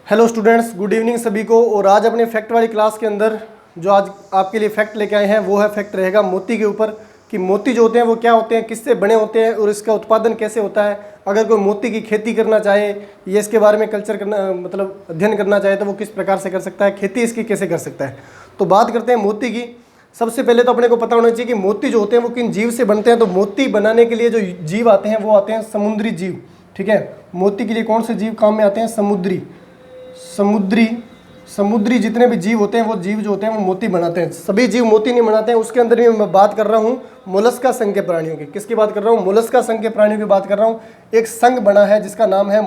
Hello students, good evening सभी को। और आज अपने फैक्ट वाली क्लास के अंदर जो आज आपके लिए फैक्ट लेके आए हैं वो है फैक्ट रहेगा मोती के ऊपर कि मोती जो होते हैं वो क्या होते हैं, किससे बने होते हैं और इसका उत्पादन कैसे होता है। अगर कोई मोती की खेती करना चाहे या इसके बारे में कल्चर करना मतलब अध्ययन करना चाहे तो वो किस प्रकार से कर सकता है, खेती इसकी कैसे कर सकता है। तो बात करते हैं मोती की। सबसे पहले तो अपने को पता होना चाहिए कि मोती जो होते हैं वो किन जीव से बनते हैं। तो मोती बनाने के लिए जो जीव आते हैं वो आते हैं समुद्री जीव। ठीक है, मोती के लिए कौन से जीव काम में आते हैं? समुद्री जितने भी जीव होते हैं वो जीव जो होते हैं वो मोती बनाते हैं। सभी जीव मोती नहीं बनाते हैं। उसके अंदर भी मैं बात कर रहा हूँ मोलस्का संघ के प्राणियों की। किसकी बात कर रहा हूँ? मोलस्का संघ के प्राणियों की बात कर रहा हूँ। एक संघ बना है जिसका नाम है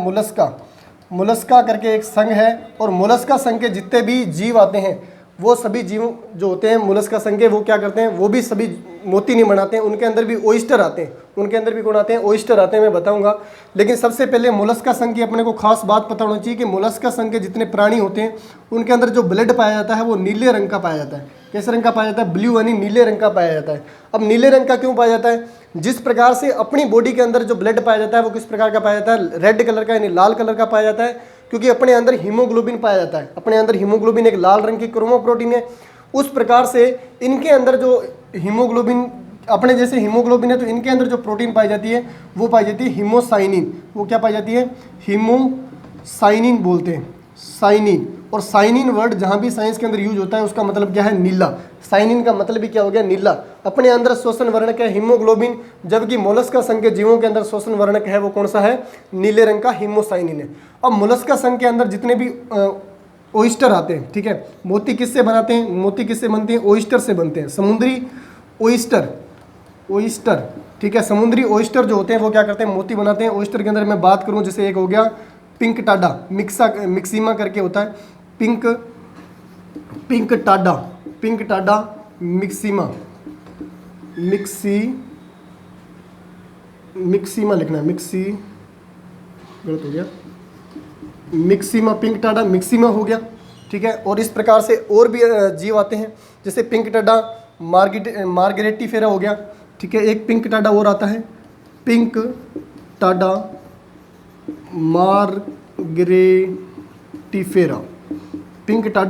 मोलस्का करके एक संघ है। और मोलस्का संघ के जितने भी जीव आते हैं वो सभी जीव जो होते हैं मोलस्का संघ के, वो क्या करते हैं? वो भी सभी मोती नहीं बनाते हैं। उनके अंदर भी ओइस्टर आते हैं। उनके अंदर भी कौन आते हैं? ओइस्टर आते हैं, मैं बताऊंगा। लेकिन सबसे पहले मोलस्का संघ की अपने को खास बात पता होनी चाहिए कि मोलस्का संघ के जितने प्राणी होते हैं उनके अंदर जो ब्लड पाया जाता है वो नीले रंग का पाया जाता है। कैसे रंग का पाया जाता है? ब्लू यानी नीले रंग का पाया जाता है। अब नीले रंग का क्यों पाया जाता है? जिस प्रकार से अपनी बॉडी के अंदर जो ब्लड पाया जाता है वो किस प्रकार का पाया जाता है? रेड कलर का यानी लाल कलर का पाया जाता है, क्योंकि अपने अंदर हीमोग्लोबिन पाया जाता है। अपने अंदर हीमोग्लोबिन एक लाल रंग की क्रोमोप्रोटीन है। उस प्रकार से इनके अंदर जो हीमोग्लोबिन अपने जैसे हीमोग्लोबिन है तो इनके अंदर जो प्रोटीन पाई जाती है वो पाई जाती है हीमोसाइनिन। वो क्या पाई जाती है? हीमोसाइनिन बोलते हैं, साइनिन। और साइनिन वर्ड जहाँ भी साइंस के अंदर यूज होता है उसका मतलब क्या है? नीला। साइनिन का मतलब भी क्या हो गया? नीला। अपने अंदर श्वसन वर्णक है हीमोग्लोबिन, जबकि मोलस्का संघ के जीवों के अंदर श्वसन वर्णक है वो कौन सा है? नीले रंग का हीमोसाइनिन है। अब मोलस्का संघ के अंदर जितने भी ओइस्टर आते हैं, ठीक है, मोती किससे बनाते हैं? मोती किससे बनते हैं? ओइस्टर से बनते हैं। समुद्री ओइस्टर, ठीक है, समुद्री ओइस्टर जो होते हैं वो क्या करते हैं? मोती बनाते हैं। ओइस्टर के अंदर मैं बात करूं जैसे एक हो गया पिंक टाडा, मिक्सीमा करके होता है। पिंक टाडा मिक्सीमा लिखना है, गलत हो गया, मिक्सीमा, पिंक टाडा मिक्सीमा हो गया। ठीक है, और इस प्रकार से और भी जीव आते हैं जैसे पिंक टाडा मार्गरेटिफेरा हो गया। ठीक है, एक पिंक टाडा और आता है, पिंक टाडा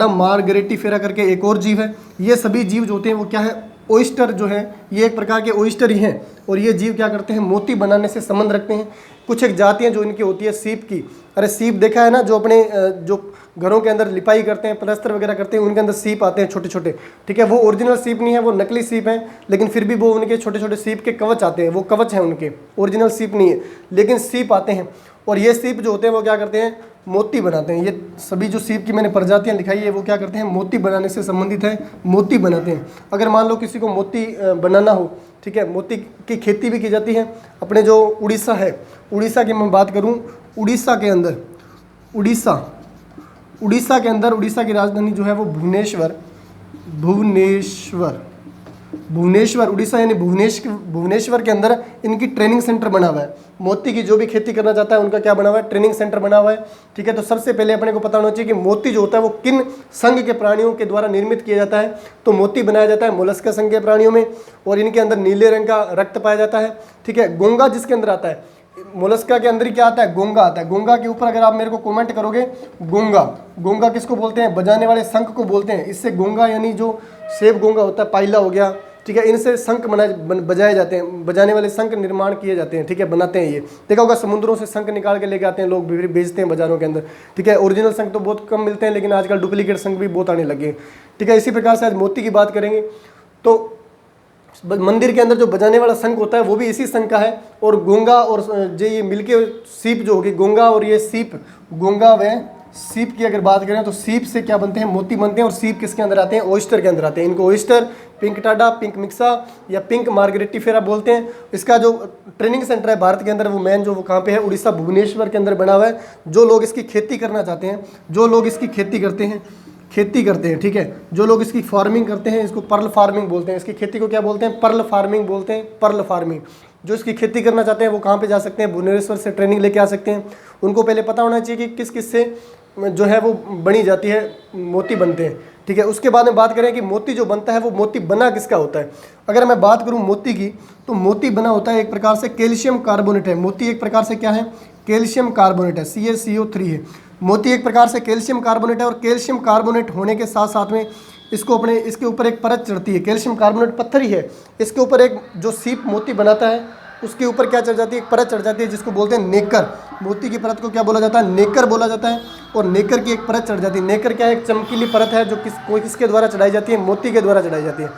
मार्गरेटिफेरा करके एक और जीव है। ये सभी जीव जो होते हैं वो क्या है? ओइस्टर जो है ये एक प्रकार के ओइस्टर ही हैं। और ये जीव क्या करते हैं? मोती बनाने से संबंध रखते हैं। कुछ एक जातियाँ जो इनकी होती है सीप की। अरे सीप देखा है ना, जो अपने जो घरों के अंदर लिपाई करते हैं, प्लास्टर वगैरह करते हैं, उनके अंदर सीप आते हैं छोटे छोटे। ठीक है, वो ओरिजिनल सीप नहीं है, वो नकली सीप हैं, लेकिन फिर भी वो उनके छोटे छोटे सीप के कवच आते हैं। वो कवच हैं उनके, ओरिजिनल सीप नहीं है लेकिन सीप आते हैं। और ये सीप जो होते हैं वो क्या करते हैं? मोती बनाते हैं। ये सभी जो सीप की मैंने प्रजातियां लिखाई है वो क्या करते हैं? मोती बनाने से संबंधित है, मोती बनाते हैं। अगर मान लो किसी को मोती बनाना हो, ठीक है, मोती की खेती भी की जाती है। अपने जो उड़ीसा है, उड़ीसा की मैं बात करूं, उड़ीसा के अंदर उड़ीसा की राजधानी जो है वो भुवनेश्वर उड़ीसा यानी भुवनेश्वर के अंदर इनकी ट्रेनिंग सेंटर बना हुआ है। मोती की जो भी खेती करना चाहता है उनका क्या बना हुआ है? ट्रेनिंग सेंटर बना हुआ है। ठीक है, तो सबसे पहले अपने को पता होना चाहिए कि मोती जो होता है वो किन संघ के प्राणियों के द्वारा निर्मित किया जाता है। तो मोती बनाया जाता है मोलस्का संघ के प्राणियों में, और इनके अंदर नीले रंग का रक्त पाया जाता है। ठीक है, गोंगा जिसके अंदर आता है, मोलस्का के अंदर ही क्या आता है? गोंगा आता है। गोंगा के ऊपर अगर आप मेरे को कमेंट करोगे, गोंगा किसको बोलते हैं? बजाने वाले शंख को बोलते हैं। इससे गोंगा यानी जो सेब गोंगा होता है, पाइला हो गया, ठीक है, इनसे शंख बजाए जाते हैं, बजाने वाले शंख निर्माण किए जाते हैं। ठीक है, बनाते हैं। ये देखा होगा समुद्रों से शंख निकाल के लेके आते हैं लोग, बेचते हैं बाजारों के अंदर। ठीक है, ओरिजिनल शंख तो बहुत कम मिलते हैं लेकिन आजकल डुप्लीकेट शंख भी बहुत आने लगे हैं। ठीक है, इसी प्रकार से आज मोती की बात करेंगे। तो मंदिर के अंदर जो बजाने वाला शंख होता है वो भी इसी शंख का है। और गोंगा और जो ये मिलके सीप जो होगी, गोंगा और ये सीप, गोंगा व सीप की अगर बात करें तो सीप से क्या बनते हैं? मोती बनते हैं। और सीप किसके अंदर आते हैं? ओइस्टर के अंदर आते हैं। इनको ओइस्टर, पिंक टाडा, पिंक मिक्सा या पिंक मार्गरेटिफेरा बोलते हैं। इसका जो ट्रेनिंग सेंटर है भारत के अंदर वो मेन जो वो कहाँ पे है? उड़ीसा भुवनेश्वर के अंदर बना हुआ है। जो लोग इसकी खेती करना चाहते हैं, जो लोग इसकी खेती करते हैं, ठीक है, जो लोग इसकी फार्मिंग करते हैं, इसको पर्ल फार्मिंग बोलते हैं। इसकी खेती को क्या बोलते हैं? पर्ल फार्मिंग बोलते हैं, पर्ल फार्मिंग। जो इसकी खेती करना चाहते हैं वो कहाँ पे जा सकते हैं? भुवनेश्वर से ट्रेनिंग लेके आ सकते हैं। उनको पहले पता होना चाहिए कि किस किस से जो है वो बनी जाती है, मोती बनते हैं। ठीक है, उसके बाद में बात करें कि मोती जो बनता है वो मोती बना किसका होता है। अगर मैं बात करूं मोती की, तो मोती बना होता है एक प्रकार से कैल्शियम कार्बोनेट है। मोती एक प्रकार से क्या है? कैल्शियम कार्बोनेट है, CaCO3 है। मोती एक प्रकार से कैल्शियम कार्बोनेट है, और कैल्शियम कार्बोनेट होने के साथ साथ में इसके ऊपर एक परत चढ़ती है। कैल्शियम कार्बोनेट पत्थर ही है, इसके ऊपर एक जो सीप मोती बनाता है उसके ऊपर क्या चढ़ जाती है, एक परत चढ़ जाती है जिसको बोलते हैं नेकर। मोती की परत को क्या बोला जाता है, नेकर बोला जाता है। और नेकर की एक परत चढ़ जाती है। नेकर क्या है, एक चमकीली परत है जो किसके द्वारा चढ़ाई जाती है, मोती के द्वारा चढ़ाई जाती है।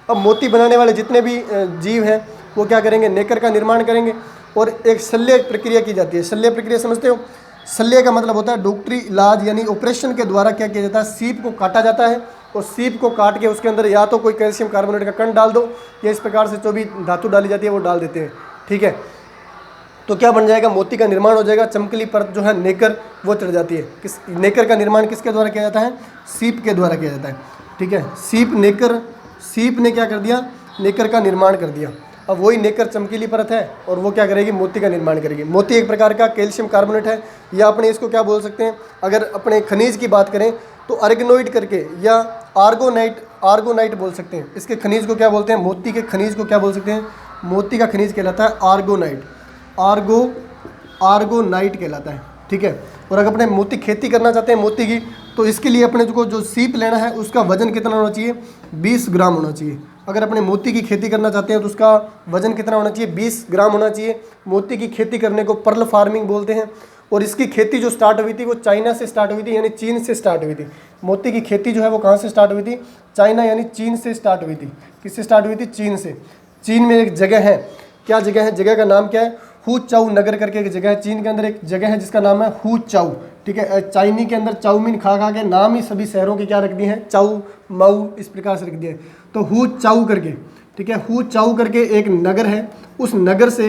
अब मोती बनाने वाले जितने भी जीव हैं वो क्या करेंगे, नेकर का निर्माण करेंगे, और एक शल्य प्रक्रिया की जाती है। शल्य प्रक्रिया समझते हो, शल्य का मतलब होता है डॉक्टरी इलाज, यानी ऑपरेशन के द्वारा क्या किया जाता है, सीप को काटा जाता है, और सीप को काट के उसके अंदर या तो कोई कैल्शियम कार्बोनेट का कण डाल दो, या इस प्रकार से जो भी धातु डाली जाती है वो डाल देते हैं। ठीक है, तो क्या बन जाएगा, मोती का निर्माण हो जाएगा। चमकीली परत जो है नेकर वो चढ़ जाती है। किस नेकर का निर्माण किसके द्वारा किया जाता है, सीप के द्वारा किया जाता है। ठीक है, सीप ने क्या कर दिया, नेकर का निर्माण कर दिया। अब वही नेकर चमकीली परत है और वो क्या करेगी, मोती का निर्माण करेगी। मोती एक प्रकार का कैल्शियम कार्बोनेट है, या अपने इसको क्या बोल सकते हैं, अगर अपने खनिज की बात करें तो अर्गेनोइड करके या आर्गोनाइट बोल सकते हैं। इसके खनिज को क्या बोलते हैं, मोती के खनिज को क्या बोल सकते हैं, मोती का खनिज कहलाता है आर्गोनाइट। आर्गोनाइट कहलाता है। ठीक है, और अगर अपने मोती खेती करना चाहते हैं मोती की, तो इसके लिए अपने को जो सीप लेना है उसका वजन कितना होना चाहिए, 20 ग्राम होना चाहिए। अगर अपने मोती की खेती करना चाहते हैं तो उसका वजन कितना होना चाहिए, 20 ग्राम होना चाहिए। मोती की खेती करने को पर्ल फार्मिंग बोलते हैं। और इसकी खेती जो स्टार्ट हुई थी वो चाइना से स्टार्ट हुई थी, यानी चीन से स्टार्ट हुई थी। मोती की खेती जो है वो कहाँ से स्टार्ट हुई थी, चाइना यानी चीन से स्टार्ट हुई थी। किससे स्टार्ट हुई थी, चीन से। चीन में एक जगह है, क्या जगह है, जगह का नाम क्या है, हु चाउ नगर करके एक जगह है। चीन के अंदर एक जगह है जिसका नाम है हु चाउ। ठीक है, चाइनी के अंदर चाउमीन खा खा के नाम ही सभी शहरों के क्या रख दिए हैं, चाउ माऊ इस प्रकार से रख दिए हैं। तो हु चाउ करके, ठीक है, हु चाउ करके एक नगर है। उस नगर से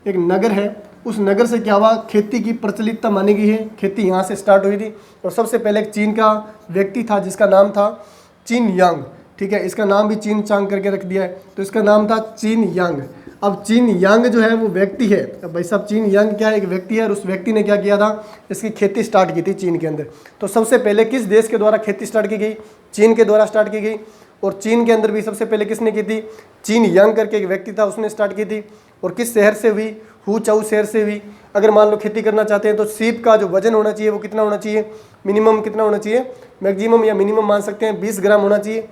एक नगर है, उस नगर से क्या हुआ, खेती की प्रचलितता मानी गई है। खेती यहाँ से स्टार्ट हुई थी। और सबसे पहले एक चीन का व्यक्ति था जिसका नाम था चीन यांग। ठीक है, इसका नाम भी चीन चांग करके रख दिया है, तो इसका नाम था चीन यांग। अब चीन यांग जो है वो व्यक्ति है। अब भाई साहब चीन यांग क्या है, एक व्यक्ति है, और उस व्यक्ति ने क्या किया था, इसकी खेती स्टार्ट की थी चीन के अंदर। तो सबसे पहले किस देश के द्वारा खेती स्टार्ट की गई, चीन के द्वारा स्टार्ट की गई। और चीन के अंदर भी सबसे पहले किसने की थी, चीन यांग करके एक व्यक्ति था, उसने स्टार्ट की थी। और किस शहर से हुई, हु चाउ शहर से हुई। अगर मान लो खेती करना चाहते हैं तो सीप का जो वजन होना चाहिए वो कितना होना चाहिए, मिनिमम कितना होना चाहिए, मैक्सिमम या मिनिमम मान सकते हैं 20 ग्राम होना चाहिए।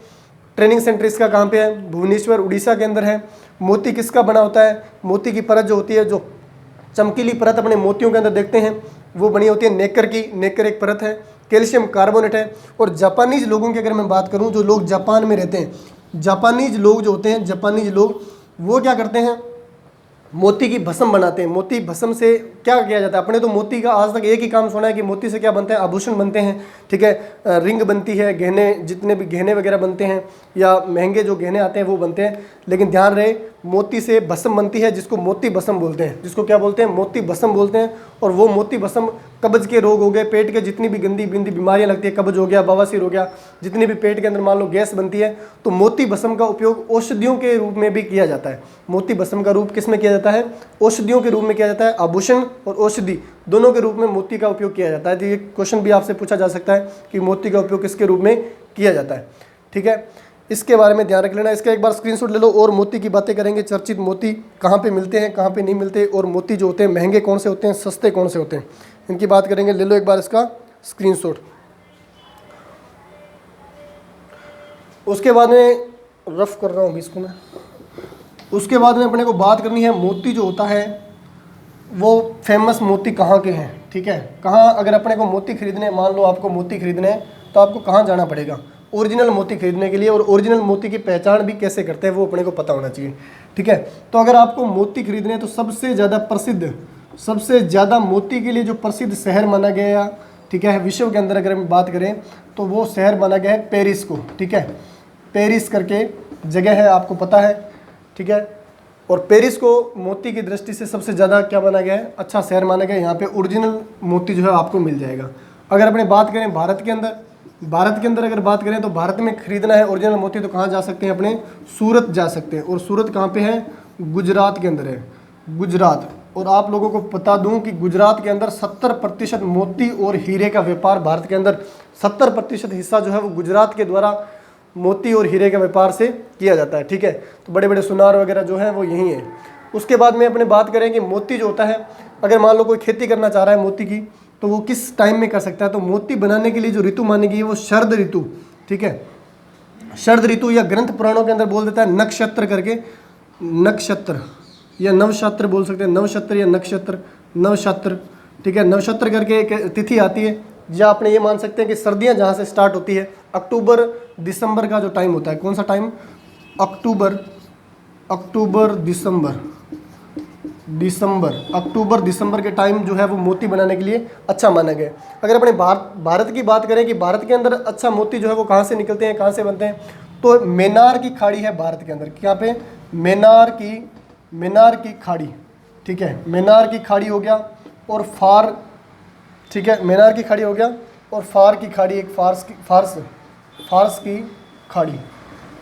ट्रेनिंग सेंटर इसका कहाँ पे है, भुवनेश्वर उड़ीसा के अंदर है। मोती किसका बना होता है, मोती की परत जो होती है, जो चमकीली परत अपने मोतियों के अंदर देखते हैं वो बनी होती है नेकर की। नेकर एक परत है, कैल्शियम कार्बोनेट है। और जापानीज लोगों की अगर मैं बात करूं, जो लोग जापान में रहते हैं, जापानीज लोग जो होते हैं, जापानीज लोग वो क्या करते हैं, मोती की भस्म बनाते हैं। मोती भस्म से क्या किया जाता है, अपने तो मोती का आज तक एक ही काम सुना है कि मोती से क्या बनते हैं, आभूषण बनते हैं। ठीक है, रिंग बनती है, गहने, जितने भी गहने वगैरह बनते हैं या महंगे जो गहने आते हैं वो बनते हैं। लेकिन ध्यान रहे, मोती से भस्म बनती है जिसको मोती भस्म बोलते हैं, जिसको क्या बोलते हैं, मोती भस्म बोलते हैं। और वो मोती भस्म कब्ज के रोग हो गए, पेट के जितनी भी गंदी बिंदी बीमारियां लगती है, कब्ज हो गया, बवासीर हो गया, जितनी भी पेट के अंदर मान लो गैस बनती है, तो मोती भस्म का उपयोग औषधियों के रूप में भी किया जाता है। मोती भस्म का रूप किस में किया जाता है, औषधियों के रूप में किया जाता है। आभूषण और औषधि दोनों के रूप में मोती का उपयोग किया जाता है। तो ये क्वेश्चन भी आपसे पूछा जा सकता है कि मोती का उपयोग किसके रूप में किया जाता है। ठीक है, इसके बारे में ध्यान रख लेना। इसका एक बार स्क्रीनशॉट ले लो और मोती की बातें करेंगे। चर्चित मोती कहाँ पे मिलते हैं, कहाँ पे नहीं मिलते, और मोती जो होते हैं महंगे कौन से होते हैं, सस्ते कौन से होते हैं, इनकी बात करेंगे। ले लो एक बार इसका स्क्रीनशॉट। उसके बाद में रफ कर रहा हूँ अभी इसको मैं। उसके बाद में अपने को बात करनी है मोती जो होता है वो फेमस मोती कहाँ के हैं। ठीक है, कहाँ अगर अपने को मोती खरीदने, मान लो आपको मोती खरीदने हैं तो आपको कहाँ जाना पड़ेगा ओरिजिनल मोती खरीदने के लिए। और ओरिजिनल मोती की पहचान भी कैसे करते हैं वो अपने को पता होना चाहिए। ठीक है, तो अगर आपको मोती खरीदने हैं तो सबसे ज़्यादा प्रसिद्ध, सबसे ज़्यादा मोती के लिए जो प्रसिद्ध शहर माना गया, ठीक है, विश्व के अंदर अगर हम बात करें तो वो शहर माना गया है पेरिस को। ठीक है, पेरिस करके जगह है, आपको पता है। ठीक है, और पेरिस को मोती की दृष्टि से सबसे ज़्यादा क्या माना गया है, अच्छा शहर माना गया है। यहाँ पे ओरिजिनल मोती जो है आपको मिल जाएगा। अगर अपने बात करें भारत के अंदर अगर बात करें तो भारत में खरीदना है ओरिजिनल मोती तो कहाँ जा सकते हैं, अपने सूरत जा सकते हैं। और सूरत कहाँ पे है, गुजरात के अंदर है, गुजरात। और आप लोगों को बता दूं कि गुजरात के अंदर 70% मोती और हीरे का व्यापार, भारत के अंदर 70% हिस्सा जो है वो गुजरात के द्वारा मोती और हीरे के व्यापार से किया जाता है। ठीक है, तो बड़े बड़े सुनार वगैरह जो है वो यहीं है। उसके बाद में अपने बात करें कि मोती जो होता है, अगर मान लो कोई खेती करना चाह रहा है मोती की, तो वो किस टाइम में कर सकता है। तो मोती बनाने के लिए जो ऋतु मानी गई है वो शरद ऋतु, ठीक है, शरद ऋतु, या ग्रंथ पुराणों के अंदर बोल देता है नक्षत्र करके, नक्षत्र या नवक्षत्र बोल सकते हैं, नवक्षत्र या नक्षत्र, नवक्षत्र, ठीक है, नवक्षत्र करके एक तिथि आती है, या आपने ये मान सकते हैं कि सर्दियां जहाँ से स्टार्ट होती है, अक्टूबर दिसंबर का जो टाइम होता है, कौन सा टाइम, अक्टूबर दिसंबर के टाइम जो है वो मोती बनाने के लिए अच्छा माना गया। अगर अपने भारत की बात करें कि भारत के अंदर अच्छा मोती जो है वो कहाँ से निकलते हैं, कहाँ से बनते हैं, तो मेनार की खाड़ी है भारत के अंदर, क्या पे, मेनार की खाड़ी, ठीक है, मेनार की खाड़ी हो गया, और फार, ठीक है, मेनार की खाड़ी हो गया, और फार की खाड़ी, एक फारस की खाड़ी,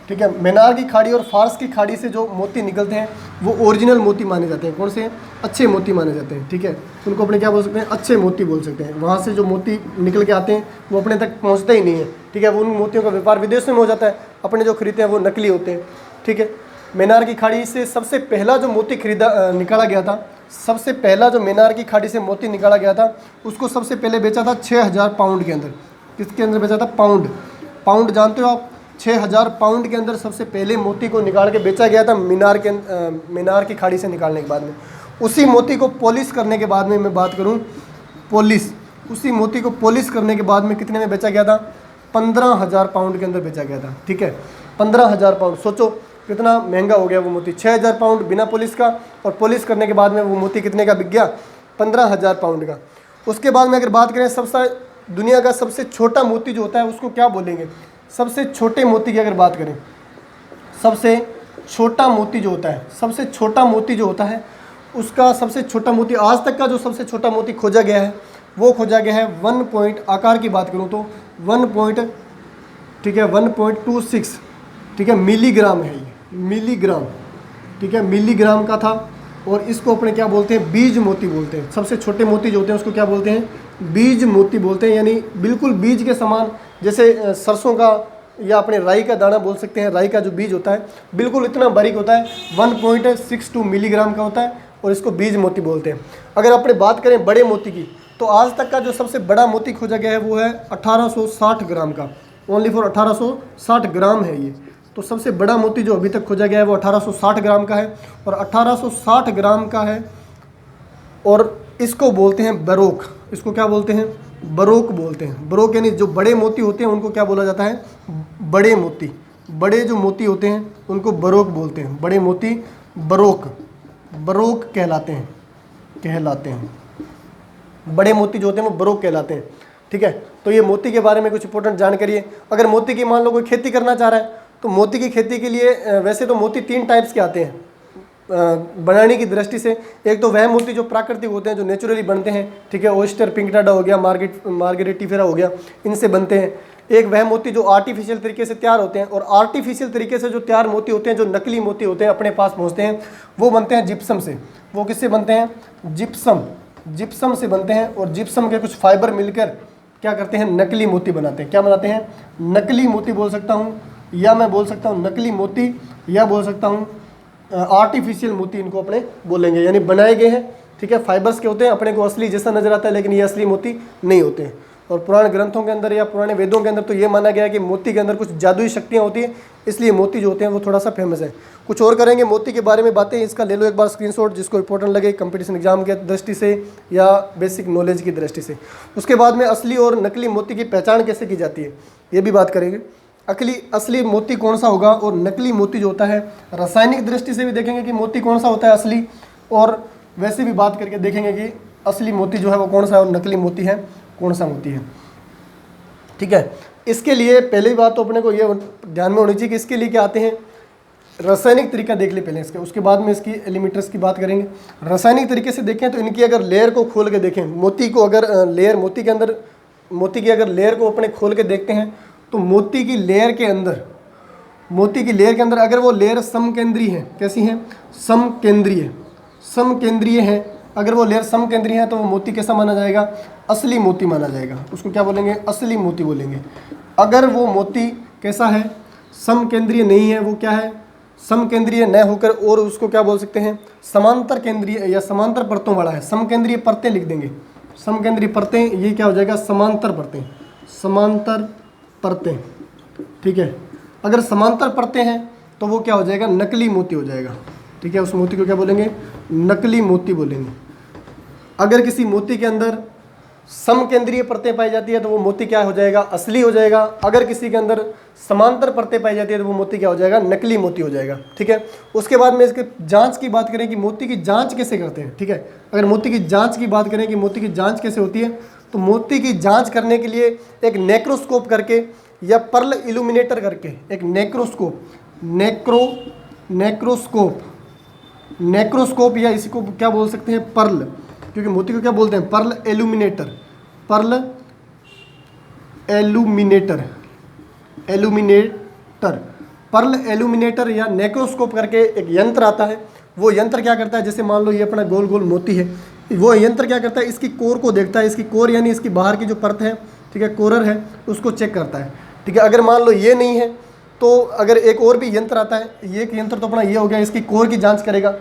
ठीक है, मेनार की खाड़ी और फारस की खाड़ी से जो मोती निकलते हैं वो ओरिजिनल मोती माने जाते हैं। कौन से, अच्छे मोती माने जाते हैं, ठीक है, उनको अपने क्या बोल सकते हैं, अच्छे मोती बोल सकते हैं। वहाँ से जो मोती निकल के आते हैं वो अपने तक पहुँचते ही नहीं है, ठीक है, वो उन मोतियों का व्यापार विदेश में हो जाता है, अपने जो खरीदते हैं वो नकली होते हैं, ठीक है। मेनार की खाड़ी से सबसे पहला जो मोती निकाला गया था, सबसे पहला जो मेनार की खाड़ी से मोती निकाला गया था उसको सबसे पहले बेचा था 6000 पाउंड के अंदर। किसके अंदर बेचा था, पाउंड जानते हो आप, 6000 पाउंड के अंदर सबसे पहले मोती को निकाल के बेचा गया था मीनार की खाड़ी से निकालने के बाद में। उसी मोती को पॉलिश करने के बाद में मैं बात करूं, उसी मोती को पॉलिश करने के बाद में कितने में बेचा गया था, 15000 पाउंड के अंदर बेचा गया था, ठीक है, 15000 पाउंड। सोचो कितना महंगा हो गया वो मोती, 6000 पाउंड बिना पॉलिश का, और पॉलिश करने के बाद में वो मोती कितने का बिक गया, 15000 पाउंड का। उसके बाद में अगर बात करें सबसे दुनिया का सबसे छोटा मोती जो होता है उसको क्या बोलेंगे, सबसे छोटे मोती की अगर बात करें, सबसे छोटा मोती जो होता है उसका सबसे छोटा मोती, आज तक का जो सबसे छोटा मोती खोजा गया है वो खोजा गया है 1 आकार की बात करूं तो 1.26, ठीक है, मिलीग्राम है ये, मिलीग्राम, ठीक है, मिलीग्राम का था। और इसको अपने क्या बोलते हैं, बीज मोती बोलते हैं। सबसे छोटे मोती जो होते हैं उसको क्या बोलते हैं, बीज मोती बोलते हैं, यानी बिल्कुल बीज के समान, जैसे सरसों का या अपने राई का दाना बोल सकते हैं, राई का जो बीज होता है बिल्कुल इतना बारीक होता है, 1.62 मिलीग्राम का होता है, और इसको बीज मोती बोलते हैं। अगर अपने बात करें बड़े मोती की, तो आज तक का जो सबसे बड़ा मोती खोजा गया है वो है 1860 ग्राम का, ओनली फॉर 1860 ग्राम है ये। तो सबसे बड़ा मोती जो अभी तक खोजा गया है वो 1860 ग्राम का है, और 1860 ग्राम का है, और इसको बोलते हैं बरोक। इसको क्या बोलते हैं, बरोक बोलते हैं। बरोक यानी जो बड़े मोती होते हैं उनको क्या बोला जाता है, बड़े मोती। बड़े जो मोती होते हैं उनको बरोक बोलते हैं, बड़े मोती बरोक कहलाते हैं। बड़े मोती जो होते हैं वो बरोक कहलाते हैं, ठीक है। तो ये मोती के बारे में कुछ इंपॉर्टेंट जानकारी है। अगर मोती की मान लो कोई खेती करना चाह रहा है तो मोती की खेती के लिए वैसे तो मोती 3 टाइप्स के आते हैं बनाने की दृष्टि से। एक तो वह मोती जो प्राकृतिक होते हैं, जो नेचुरली बनते हैं, ठीक है, ओयस्टर पिंकटाडा हो गया, मार्गेरिटीफेरा हो गया, इनसे बनते हैं। एक वह मोती जो आर्टिफिशियल तरीके से तैयार होते हैं, और आर्टिफिशियल तरीके से जो तैयार मोती होते हैं, जो नकली मोती होते हैं अपने पास पहुँचते हैं, वो बनते हैं जिप्सम से। वो किससे बनते हैं, जिप्सम से बनते हैं, और जिप्सम के कुछ फाइबर मिलकर क्या करते हैं, नकली मोती बनाते हैं। क्या बनाते हैं, नकली मोती बोल सकता हूँ, या मैं बोल सकता हूँ नकली मोती, या बोल सकता हूँ आर्टिफिशियल मोती, इनको अपने बोलेंगे, यानी बनाए गए हैं, ठीक है, फाइबर्स के होते हैं, अपने को असली जैसा नजर आता है, लेकिन ये असली मोती नहीं होते हैं। और पुराने ग्रंथों के अंदर या पुराने वेदों के अंदर तो ये माना गया है कि मोती के अंदर कुछ जादुई शक्तियाँ होती हैं, इसलिए मोती जो होते हैं वो थोड़ा सा फेमस है। कुछ और करेंगे मोती के बारे में बातें, इसका ले लो एक बार स्क्रीनशॉट, जिसको इंपॉर्टेंट लगे कंपटीशन एग्जाम की दृष्टि से या बेसिक नॉलेज की दृष्टि से। उसके बाद में असली और नकली मोती की पहचान कैसे की जाती है ये भी बात करेंगे। असली मोती कौन सा होगा, और नकली मोती जो होता है रासायनिक दृष्टि से भी देखेंगे कि मोती कौन सा होता है असली, और वैसे भी बात करके देखेंगे कि असली मोती जो है वो कौन सा है और नकली मोती है कौन सा मोती है, ठीक है। इसके लिए पहली बात तो अपने को ये ध्यान में होनी चाहिए कि इसके लिए क्या आते हैं, रासायनिक तरीका देख ले पहले इसके, उसके बाद में इसकी एलिमेंट्स की बात करेंगे। रासायनिक तरीके से देखें तो इनकी अगर लेयर को खोल के देखें, मोती को अगर लेयर मोती की अगर लेयर को अपने खोल के देखते हैं तो मोती की लेयर के अंदर अगर वो लेयर समकेंद्रीय है, कैसी है, समकेंद्रीय है, अगर वो लेयर समकेंद्रीय है तो वो मोती कैसा माना जाएगा, असली मोती माना जाएगा। उसको क्या बोलेंगे, असली मोती बोलेंगे। अगर वो मोती कैसा है, समकेंद्रीय नहीं है, वो क्या है, समकेंद्रीय न होकर, और उसको क्या बोल सकते हैं, समांतर केंद्रीय या समांतर परतों वाला है। समकेंद्रीय परतें लिख देंगे, समकेंद्रीय परतें, ये क्या हो जाएगा, समांतर परतें, समांतर परतें, ठीक है। अगर समांतर परतें हैं तो वो क्या हो जाएगा, नकली मोती हो जाएगा, ठीक है। उस मोती को क्या बोलेंगे, नकली मोती बोलेंगे। अगर किसी मोती के अंदर समकेंद्रीय परतें पाई जाती है तो वो मोती क्या हो जाएगा, असली हो जाएगा। अगर किसी के अंदर समांतर परतें पाई जाती है तो वो मोती क्या हो जाएगा, नकली मोती हो जाएगा, ठीक है। उसके बाद में इसके जांच की बात करें कि मोती की जांच कैसे करते हैं, ठीक है। अगर मोती की जांच की बात करें कि मोती की जांच कैसे होती है, तो मोती की जांच करने के लिए एक नेक्रोस्कोप करके या पर्ल इल्यूमिनेटर करके, एक नेक्रोस्कोप या इसी को क्या बोल सकते हैं, पर्ल, क्योंकि मोती को क्या बोलते हैं, पर्ल एल्यूमिनेटर, पर्ल एल्यूमिनेटर या नेक्रोस्कोप करके एक यंत्र आता है। वो यंत्र क्या करता है, जैसे मान लो ये अपना गोल गोल मोती है, वो यंत्र क्या करता है, इसकी कोर को देखता है, इसकी कोर यानी इसकी बाहर की जो परत है, ठीक है, कोरर है, उसको चेक करता है, ठीक है। अगर मान लो ये नहीं है तो अगर एक और भी यंत्र आता है, ये एक यंत्र तो अपना ये हो गया, इसकी कोर की जांच करेगा।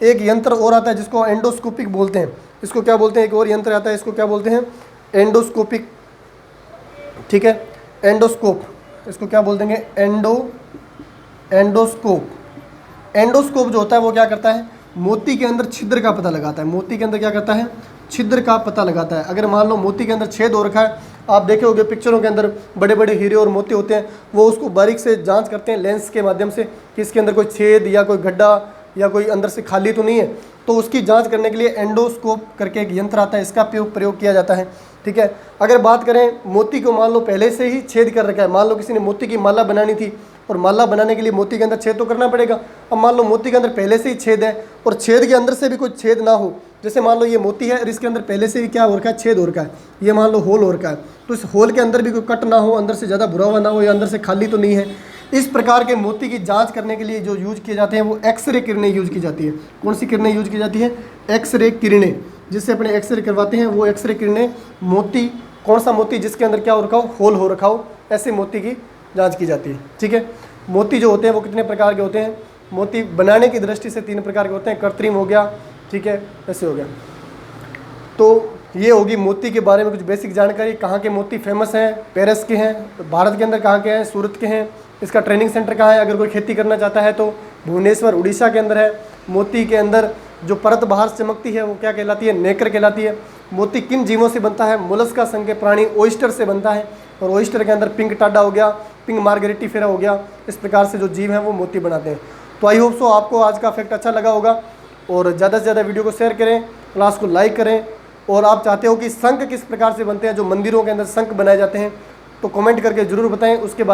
एक यंत्र और आता है जिसको एंडोस्कोपिक बोलते हैं, इसको क्या बोलते हैं, एक और यंत्र आता है, इसको क्या बोलते हैं, एंडोस्कोपिक, ठीक है, एंडोस्कोप, इसको क्या बोल देंगे, एंडोस्कोप जो होता है वो क्या करता है, मोती के अंदर छिद्र का पता लगाता है। मोती के अंदर क्या करता है, छिद्र का पता लगाता है। अगर मान लो मोती के अंदर छेद हो रखा है, आप देखे होंगे पिक्चरों के अंदर बड़े बड़े हीरे और मोती होते हैं, वो उसको बारीक से जांच करते हैं लेंस के माध्यम से कि इसके अंदर कोई छेद या कोई गड्ढा या कोई अंदर से खाली तो नहीं है। तो उसकी जांच करने के लिए एंडोस्कोप करके एक यंत्र आता है, इसका प्रयोग किया जाता है, ठीक है। अगर बात करें मोती को मान लो पहले से ही छेद कर रखा है, मान लो किसी ने मोती की माला बनानी थी और माला बनाने के लिए मोती के अंदर छेद तो करना पड़ेगा। अब मान लो मोती के अंदर पहले से ही छेद है और छेद के अंदर से भी कोई छेद ना हो, जैसे मान लो ये मोती है और इसके अंदर पहले से ही क्या हो रखा है, छेद हो रखा है, ये मान लो होल हो रखा है, तो इस होल के अंदर भी कोई कट ना हो, अंदर से ज़्यादा भुरा हुआ ना हो या अंदर से खाली तो नहीं है। इस प्रकार के मोती की जांच करने के लिए जो यूज किए जाते हैं वो एक्सरे किरणें यूज की जाती है। कौन सी किरणें यूज की जाती है, एक्सरे किरणें, जिससे अपने एक्सरे करवाते हैं वो एक्सरे किरणें मोती, कौन सा मोती जिसके अंदर क्या हो रखा हो, होल हो रखा हो, ऐसे मोती की जांच की जाती है, ठीक है। मोती जो होते हैं वो कितने प्रकार के होते हैं, मोती बनाने की दृष्टि से 3 प्रकार के होते हैं, कृत्रिम हो गया, ठीक है, ऐसे हो गया। तो ये होगी मोती के बारे में कुछ बेसिक जानकारी। कहाँ के मोती फेमस हैं, पेरिस के हैं, भारत के अंदर कहाँ के हैं, सूरत के हैं, इसका ट्रेनिंग सेंटर कहाँ है, अगर कोई खेती करना चाहता है तो भुवनेश्वर उड़ीसा के अंदर है। मोती के अंदर जो परत बाहर से चमकती है वो क्या कहलाती है, नेकर कहलाती है। मोती किन जीवों से बनता है, मोलस्का संघ के प्राणी ओइस्टर से बनता है, और ओइस्टर के अंदर पिंक टाडा हो गया, पिंक मार्गरेटिफेरा हो गया, इस प्रकार से जो जीव हैं वो मोती बनाते हैं। तो आई होप सो आपको आज का फैक्ट अच्छा लगा होगा, और ज़्यादा से ज़्यादा वीडियो को शेयर करें, क्लास को लाइक करें। और आप चाहते हो कि शंख किस प्रकार से बनते हैं, जो मंदिरों के अंदर शंख बनाए जाते हैं, तो कमेंट करके ज़रूर बताएं, उसके बाद